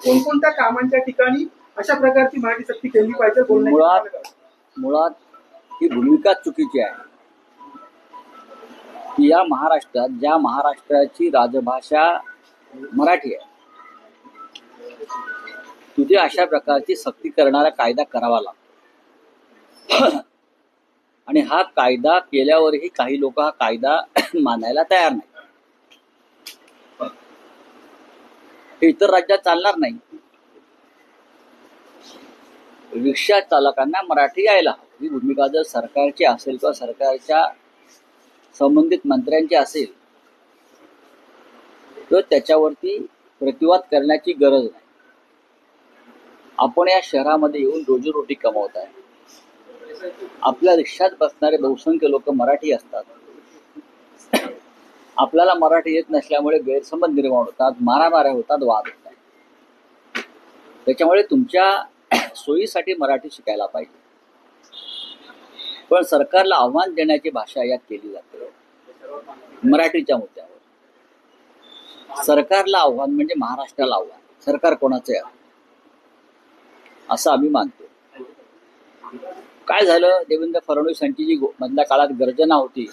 कोणकोणत्या कामांच्या ठिकाणी अशा प्रकारची मराठी सक्ती केली पाहिजे मुळात ही भूमिका चुकीची आहे की या महाराष्ट्रात, ज्या महाराष्ट्राची राजभाषा मराठी आहे, तिथे अशा प्रकारची सक्ती करणारा कायदा करावा लागतो. आणि हा कायदा केल्यावरही काही लोक हा कायदा मानायला तयार नाही. हे इतर राज्यात चालणार नाही. रिक्षा चालकांना मराठी यायला ही भूमिका जर सरकारची असेल किंवा सरकारच्या संबंधित मंत्र्यांची असेल तर त्याच्यावरती प्रतिवाद करण्याची गरज नाही. आपण या शहरामध्ये येऊन रोजीरोटी कमवत आहे. आपल्या रिक्षात बसणारे बहुसंख्य लोक मराठी असतात. आपल्याला मराठी येत नसल्यामुळे गैरसमज निर्माण होतात, मारामाऱ्या होतात, वाद होतात. त्याच्यामुळे तुमच्या सोयीसाठी मराठी शिकायला पाहिजे. पण सरकारला आव्हान देण्याची भाषा यात केली जाते मराठीच्या मुद्द्यावर. सरकारला आव्हान म्हणजे महाराष्ट्राला आव्हान. सरकार कोणाचे आहे असं आम्ही मानतो. काय झालं, देवेंद्र फडणवीस यांची जी मधल्या काळात गर्जना होती,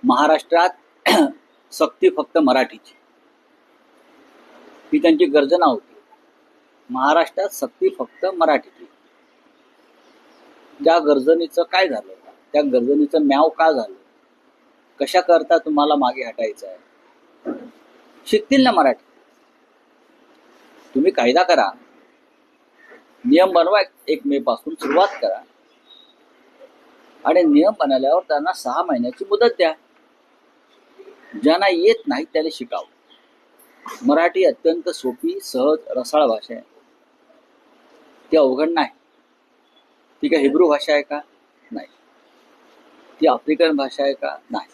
महाराष्ट्रात सक्ती फक्त मराठीची, ही त्यांची गर्जना होती. महाराष्ट्रात सक्ती फक्त मराठीची. त्या गर्जनीचं काय झालं, त्या गर्जनीचं म्याव का झालं, कशा करता तुम्हाला मागे हटायचं आहे? शिकतील ना मराठी. तुम्ही कायदा करा, नियम बनवा, 1 मे पासून सुरुवात करा आणि नियम बनवल्यावर त्यांना 6 महिन्याची मुदत द्या. ज्यांना येत नाही त्याने शिकावं. मराठी अत्यंत सोपी, सहज, रसाळ भाषा आहे. ती अवघड नाही. ती काय हिब्रू भाषा आहे का? नाही. ती आफ्रिकन भाषा आहे का? नाही.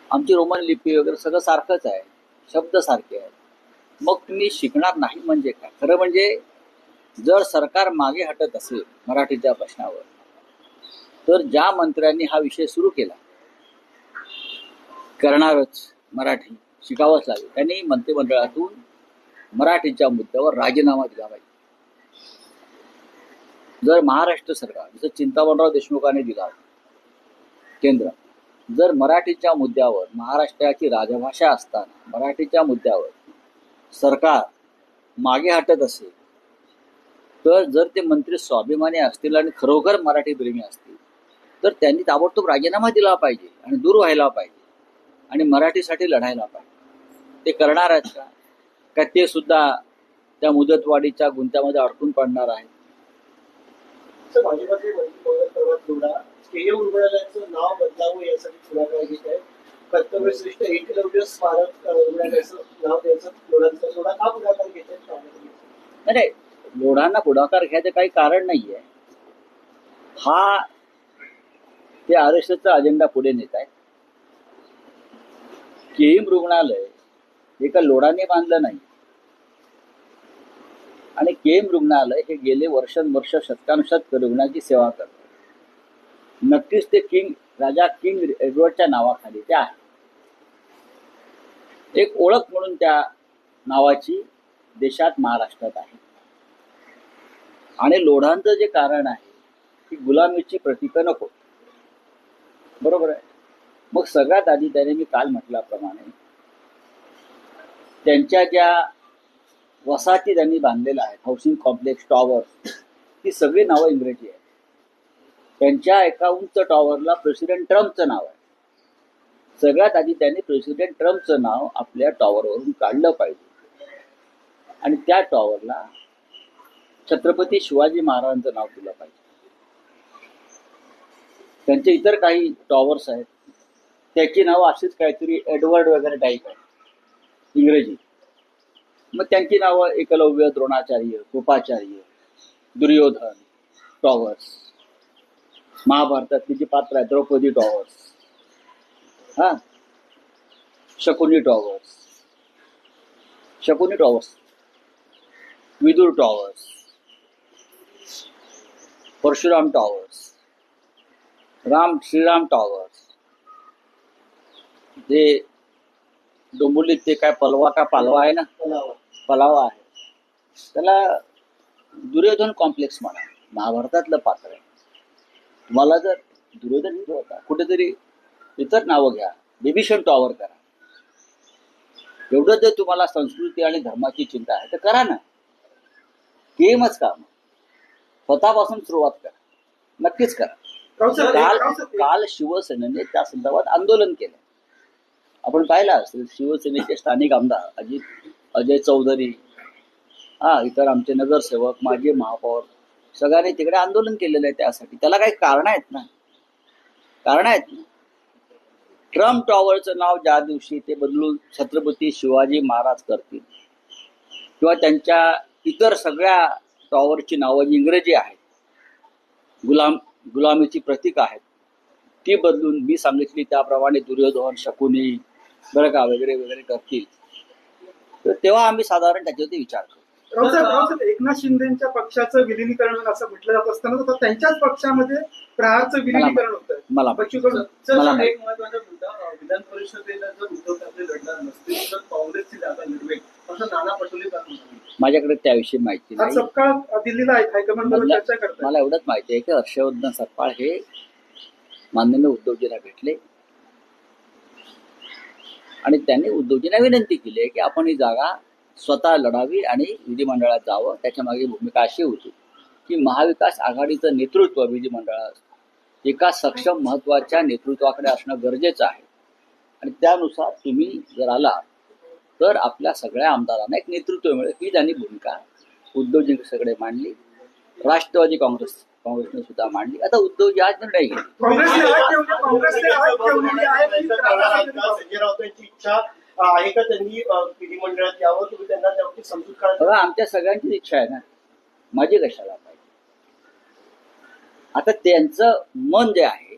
आमची रोमन लिपी वगैरे सगळं सारखंच आहे, शब्द सारखे आहेत. मग तुम्ही शिकणार नाही म्हणजे काय? खरं म्हणजे जर सरकार मागे हटत असेल मराठीच्या प्रश्नावर, तर ज्या मंत्र्यांनी हा विषय सुरू केला, करणारच मराठी शिकावंच लागेल, त्यांनी मंत्रिमंडळातून मराठीच्या मुद्द्यावर राजीनामा दिला पाहिजे. जर महाराष्ट्र सरकार, जसं चिंतामणराव देशमुखांनी दिला केंद्र, जर मराठीच्या मुद्द्यावर, महाराष्ट्राची राजभाषा असताना मराठीच्या मुद्द्यावर सरकार मागे हटत असेल, तर जर ते मंत्री स्वाभिमानी असतील आणि खरोखर मराठी प्रेमी असतील तर त्यांनी ताबडतोब राजीनामा दिला पाहिजे आणि दूर व्हायला पाहिजे आणि मराठीसाठी लढायला पाहिजे. ते करणार आहेत का? का ते सुद्धा त्या मुदतवाढीच्या गुंत्यामध्ये अडकून पडणार आहेत? भाजपाचे रुग्णालयाचं नाव बदलावं यासाठी पुढाकार घेत आहे. कर्तव्यश्रेष्ठ एकलव्य स्मारक रुग्णालयाचं नाव द्यायचं लोढांचा सोडा का पुढाकार घेत आहेत? नाही, लोढांना पुढाकार घ्यायचं काही कारण नाहीये. हा ते RSSचा अजेंडा पुढे नेत आहे. केईम रुग्णालय एका लोढाने बांधलं नाही आणि केईम रुग्णालय हे गेले वर्षानुवर्ष, शतकानुशतक रुग्णाची सेवा करतात. नक्कीच ते राजा किंग एडवर्डच्या नावाखाली ते आहे. एक ओळख म्हणून त्या नावाची देशात, महाराष्ट्रात आहे. आणि लोढांचं जे कारण आहे की गुलामीची प्रतीक नको, बरोबर आहे. मग सगळ्यात आधी त्याने, मी काल म्हटल्याप्रमाणे, त्यांच्या ज्या वसाहती त्यांनी बांधलेल्या आहेत, हाऊसिंग कॉम्प्लेक्स, टॉवर्स, ती सगळी नावं इंग्रजी आहेत. त्यांच्या एका उंच टॉवरला प्रेसिडेंट ट्रम्पचं नाव आहे. सगळ्यात आधी त्यांनी प्रेसिडेंट ट्रम्पचं नाव आपल्या टॉवरवरून काढलं पाहिजे आणि त्या टॉवरला छत्रपती शिवाजी महाराजांचं नाव दिलं पाहिजे. त्यांचे इतर काही टॉवर्स आहेत, त्याची नावं अशीच काहीतरी एडवर्ड वगैरे टाईप आहे, इंग्रजी. मग त्यांची नावं एकलव्य, द्रोणाचार्य, कृपाचार्य, दुर्योधन टॉवर्स. महाभारतातली जी पात्र आहे, Draupadi towers, Shakuni towers, Vidur towers, Parshuram towers, Shriram towers, जे डोंबिवलीत ते काय पलवा का पालवा आहे ना, पलावा. पलावा आहे, त्याला दुर्योधन कॉम्प्लेक्स म्हणा, महाभारतातलं पात्र आहे. तुम्हाला जर दुर्योधन हिरो होता, कुठेतरी इतर नावं घ्या, बिभीषण टॉवर करा. एवढं जर तुम्हाला संस्कृती आणि धर्माची चिंता आहे तर करा ना, गेमच काम स्वतःपासून सुरुवात करा, नक्कीच करा. काल शिवसेनेने त्या संदर्भात आंदोलन केलं. आपण पाहिलं असेल, शिवसेनेचे स्थानिक आमदार अजय चौधरी, इतर आमचे नगरसेवक, माजी महापौर, सगळ्यांनी तिकडे आंदोलन केलेलं आहे त्यासाठी. त्याला काही कारण आहेत ना. ट्रम्प टॉवरचं नाव ज्या दिवशी ते बदलून छत्रपती शिवाजी महाराज करतील, किंवा त्यांच्या इतर सगळ्या टॉवरची नावं जी इंग्रजी आहेत, गुलामीची प्रतीक आहेत, ती बदलून मी सांगितली त्याप्रमाणे दुर्योधन, शकुनी बरं का वगैरे वगैरे करतील, तर तेव्हा आम्ही साधारण त्याच्यावरती विचार करू. रावसाहेब, एकनाथ शिंदेच्या पक्षाचं विलिनीकरण असं म्हटलं जात असताना तर त्यांच्याच पक्षामध्ये प्रहारचं विलिनीकरण होतं. मला एक महत्वाचा मुद्दा, विधान परिषदेला जर उद्धव ठाकरे लढणार नसतील तर काँग्रेसची जागा निर्वेल असं नाना पटोले माझ्याकडे त्याविषयी माहिती नाही. सपकाळ दिल्लीला हायकमांडवर चर्चा करतात. मला एवढंच माहिती आहे की हर्षवर्धन सपकाळ हे माननीय उद्धवजीला भेटले आणि त्यांनी उद्धवजींना विनंती केली आहे की आपण ही जागा स्वतः लढावी आणि विधिमंडळात जावं. त्याच्या मागे भूमिका अशी होती की महाविकास आघाडीचं नेतृत्व विधिमंडळात एका सक्षम महत्वाच्या नेतृत्वाकडे असणं गरजेचं आहे आणि त्यानुसार तुम्ही जर आला तर आपल्या सगळ्या आमदारांना एक नेतृत्व मिळेल, ही त्यांनी भूमिका उद्धवजींकडे मांडली. राष्ट्रवादी काँग्रेसने सुद्धा मांडली. आता उद्धवजी आज निर्णय घेतले. संजय राऊतांची इच्छा आहे का त्यांनी विधिमंडळात यावं, तुम्ही त्यांना त्यावरती समजूत काढा? बघा, आमच्या सगळ्यांचीच इच्छा आहे ना, माझी कशाला पाहिजे. आता त्यांचं मन जे आहे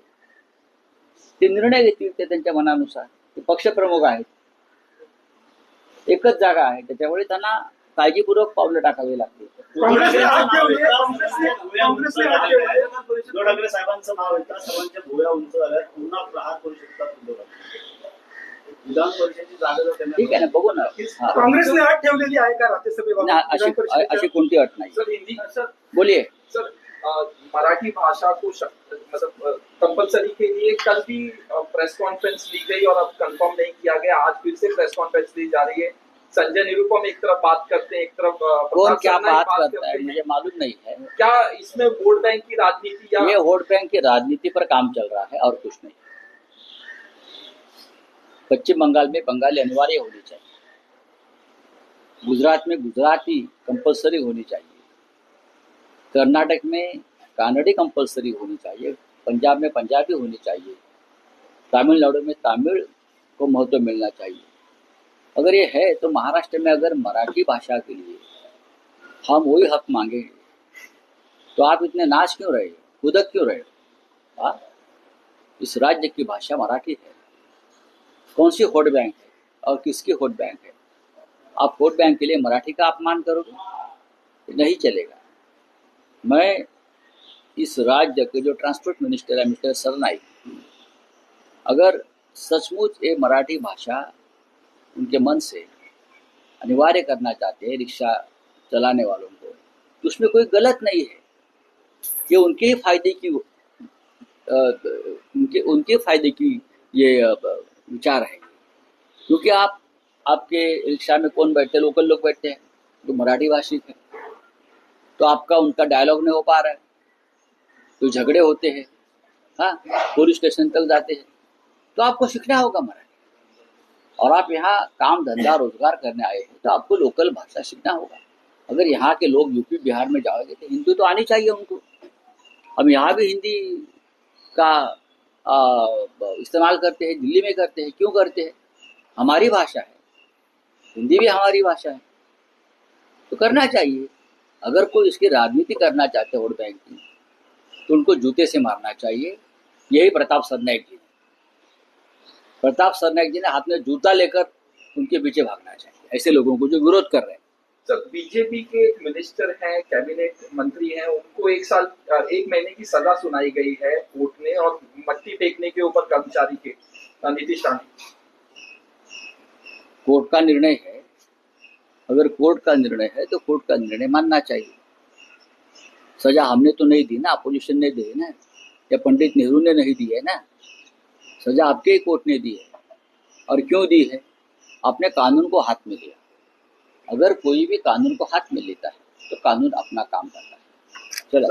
ते निर्णय घेतील ते त्यांच्या मनानुसार. ते पक्षप्रमुख आहेत, एकच जागा आहे, त्याच्यामुळे त्यांना काळजीपूर्वक पावलं टाकावी लागतील. उद्धव ठाकरे साहेबांचं नाव येतात, सर्वांच्या भुवया उंच झाल्या, पुन्हा प्रहार करू शकतात उद्धव विधान परिषदेची जागा. ठीक आहे ना, बघू ना. काँग्रेसने अट ठेवलेली आहे का राज्यसभेवर? अशी कोणती अट नाही. सर हिंदी सर बोलिए सर, मराठी भाषा को मतलब कंपलसरी के लिए कल भी प्रेस कॉन्फ्रेंस ली गई और अब कंफर्म नहीं किया गया, आज फिर से प्रेस कॉन्फ्रेंस ली जा रही है. संजय निरुपम एक तरफ बात करते हैं, एक तरफ कौन क्या बात करता है मुझे मालूम नहीं है. क्या इसमें वोट बैंक की राजनीति या ये वोट बैंक की राजनीति पर काम चल रहा है और कुछ नहीं. पश्चिम बंगाल में बंगाली अनिवार्य होनी चाहिए, गुजरात में गुजराती कंपलसरी होनी चाहिए, कर्नाटक में कानड़ी कंपलसरी होनी चाहिए, पंजाब में पंजाबी होनी चाहिए, तमिलनाडु में तमिल को महत्व मिलना चाहिए. अगर ये है तो महाराष्ट्र में अगर मराठी भाषा के लिए हम वही हक मांगे तो आप इतने नाच क्यों रहे, खुदक क्यों रहे? इस राज्य की भाषा मराठी है. कौन सी वोट बैंक है और किसकी वोट बैंक है? आप वोट बैंक के लिए मराठी का अपमान करोगे, नहीं चलेगा. मैं इस राज्य के जो ट्रांसपोर्ट मिनिस्टर है मिस्टर सरनाईक, अगर सचमुच ये मराठी भाषा उनके मन से अनिवार्य करना चाहते हैं रिक्शा चलाने वालों को, तो उसमें कोई गलत नहीं है. ये उनके फायदे की उनके फायदे की ये विचार है. क्योंकि आपके रिक्शा में कौन बैठते, लोकल लोग बैठते हैं तो मराठी भाषिक है, तो आपका उनका डायलॉग नहीं हो पा रहा है, तो झगड़े होते हैं, पुलिस स्टेशन तक जाते हैं, तो आपको सीखना होगा मराठी. और आप यहाँ काम धंधा रोजगार करने आए हैं तो आपको लोकल भाषा सीखना होगा. अगर यहाँ के लोग यूपी बिहार में जाओगे तो हिंदी तो आनी चाहिए उनको. हम यहाँ भी हिंदी का इस्तेमाल करते हैं, दिल्ली में करते हैं, क्यों करते हैं? हमारी भाषा है, हिंदी भी हमारी भाषा है, तो करना चाहिए. अगर कोई इसकी राजनीति करना चाहते वोट बैंक की तो उनको जूते से मारना चाहिए. यही प्रताप सरनाईक जी ने हाथ में जूता लेकर उनके पीछे भागना चाहिए, ऐसे लोगों को जो विरोध कर रहे हैं. सर, बीजेपी के मिनिस्टर हैं, कैबिनेट मंत्री हैं, उनको 1 महीने की सजा सुनाई गई है कोर्ट ने, और मट्टी फेंकने के ऊपर कर्मचारी के नीतीश राणे. कोर्ट का निर्णय है, अगर कोर्ट का निर्णय है तो कोर्ट का निर्णय मानना चाहिए। सजा हमने तो नहीं दी ना, अपोजिशन ने दी है ना, या पंडित नेहरू ने नहीं दी है ना, सजा आपके ही कोर्ट ने दी है। और क्यों दी है? आपने कानून को हाथ में लिया। अगर कोई भी कानून को हाथ में लेता है तो कानून अपना काम करता है। चलो।